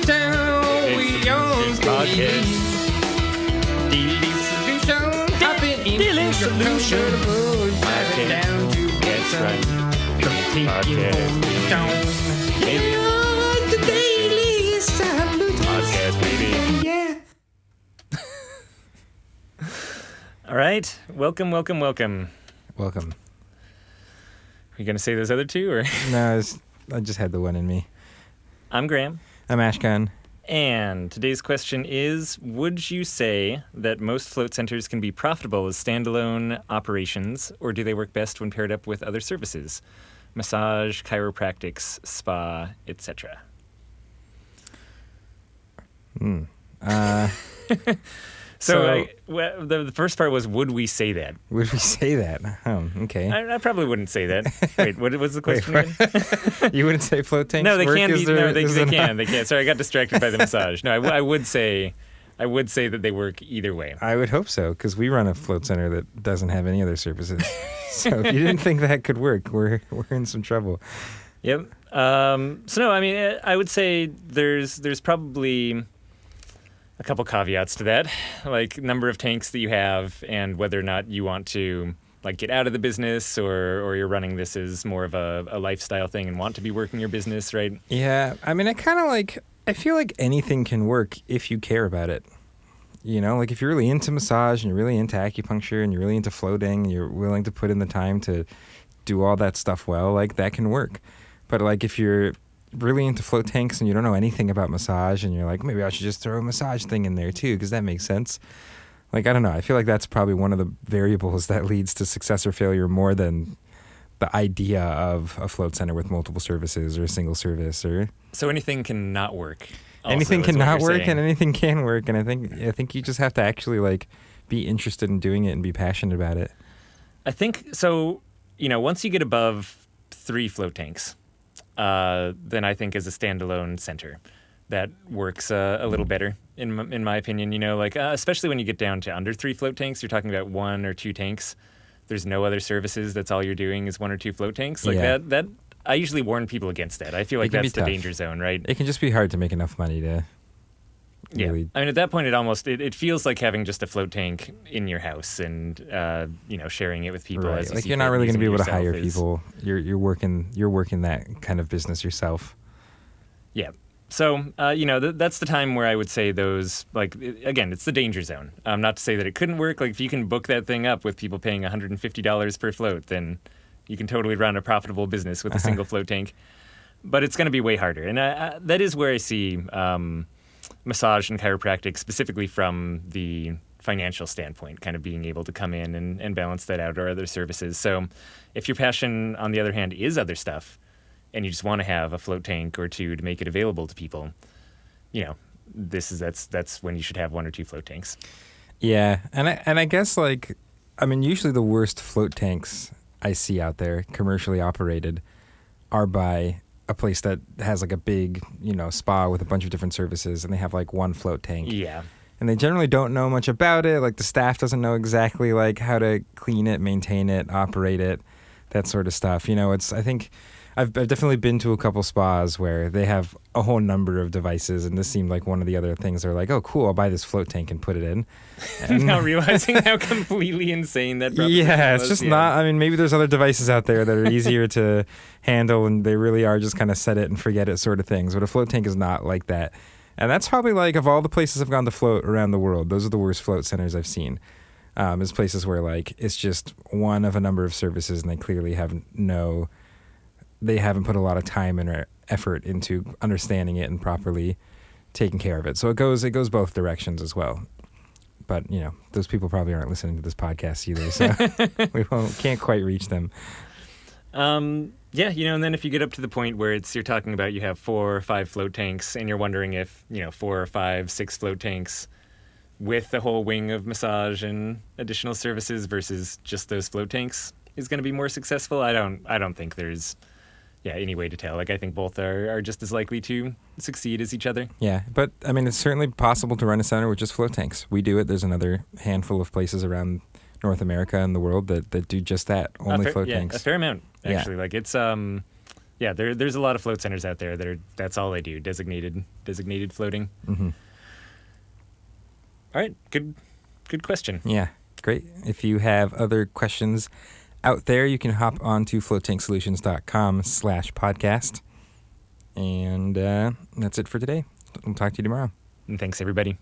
town. We own podcast. Daily solution. Hopping in Daily solution. Driving down to That's right. taking home down. The daily solution. Podcast, baby. Yeah. All right. Welcome. Welcome. Are you going to say those other two? Or No, I just had the one in me. I'm Graham. I'm Ashkan. And today's question is, would you say that most float centers can be profitable as standalone operations, or do they work best when paired up with other services? Massage, chiropractics, spa, etc. The first part was, would we say that? Would we say that? Oh, okay. I probably wouldn't say that. Wait, what was the question again? You wouldn't say float tanks No, they work? can be. No, they Is can. They can. Sorry, I got distracted by the massage. No, I would say that they work either way. I would hope so, because we run a float center that doesn't have any other services. So if you didn't think that could work, we're in some trouble. Yep. So no, I mean, I would say there's probably a couple caveats to that, like number of tanks that you have and whether or not you want to like get out of the business or you're running this as more of a lifestyle thing and want to be working your business, right? Yeah, I mean, I feel like anything can work if you care about it. You know, like if you're really into massage and you're really into acupuncture and you're really into floating and you're willing to put in the time to do all that stuff well, like that can work. But like if you're really into float tanks and you don't know anything about massage and you're like, maybe I should just throw a massage thing in there too, because that makes sense. Like, I don't know. I feel like that's probably one of the variables that leads to success or failure more than the idea of a float center with multiple services or a single service. Or So anything can not work. Also, anything is can what not you're work saying. and anything can work. And I think you just have to actually like be interested in doing it and be passionate about it. I think so. You know, once you get above 3 float tanks, then I think as a standalone center, that works a little better in my opinion. You know, like especially when you get down to under 3 float tanks, you're talking about 1 or 2 tanks. There's no other services. That's all you're doing is 1 or 2 float tanks. Like Yeah. that. I usually warn people against that. I feel like It can be that's the tough. danger zone, right? It can just be hard to make enough money to really. I mean, at that point, it feels like having just a float tank in your house and sharing it with people. Right. As you Like see you're not fit, really going to be using able it to hire yourself is- people. You're working that kind of business yourself. Yeah. So, that's the time where I would say those, like, again, it's the danger zone. Not to say that it couldn't work. Like, if you can book that thing up with people paying $150 per float, then you can totally run a profitable business with a single float tank. But it's going to be way harder. And that is where I see massage and chiropractic, specifically from the financial standpoint, kind of being able to come in and balance that out, or other services. So if your passion, on the other hand, is other stuff, and you just want to have a float tank or 2 to make it available to people, that's when you should have 1 or 2 float tanks. Yeah, and I guess usually the worst float tanks I see out there, commercially operated, are by a place that has like a big, spa with a bunch of different services, and they have like 1 float tank. Yeah. And they generally don't know much about it. Like the staff doesn't know exactly like how to clean it, maintain it, operate it, that sort of stuff. I think I've definitely been to a couple spas where they have a whole number of devices, and this seemed like one of the other things. They're like, oh, cool, I'll buy this float tank and put it in. And Now realizing how completely insane that proposition yeah, was. it's just not. I mean, maybe there's other devices out there that are easier to handle, and they really are just kind of set it and forget it sort of things. But a float tank is not like that. And that's probably like, of all the places I've gone to float around the world, those are the worst float centers I've seen. Is places where like it's just one of a number of services, and they clearly they haven't put a lot of time and effort into understanding it and properly taking care of it. So it goes both directions as well. But those people probably aren't listening to this podcast either, so we can't quite reach them. Yeah, and then if you get up to the point where you're talking about you have 4 or 5 float tanks, and you're wondering if 4 or 5, 6 float tanks with the whole wing of massage and additional services versus just those float tanks is going to be more successful. I don't think there's any way to tell. Like, I think both are just as likely to succeed as each other. Yeah, but I mean, it's certainly possible to run a center with just float tanks. We do it. There's another handful of places around North America and the world that do just that, only float tanks. A fair amount, actually. Yeah. Like, it's Yeah, there's a lot of float centers out there that's all they do, designated floating. Mm-hmm. All right, good question. Yeah, great. If you have other questions out there, you can hop on to floattanksolutions.com/podcast. And that's it for today. We'll talk to you tomorrow. And thanks, everybody.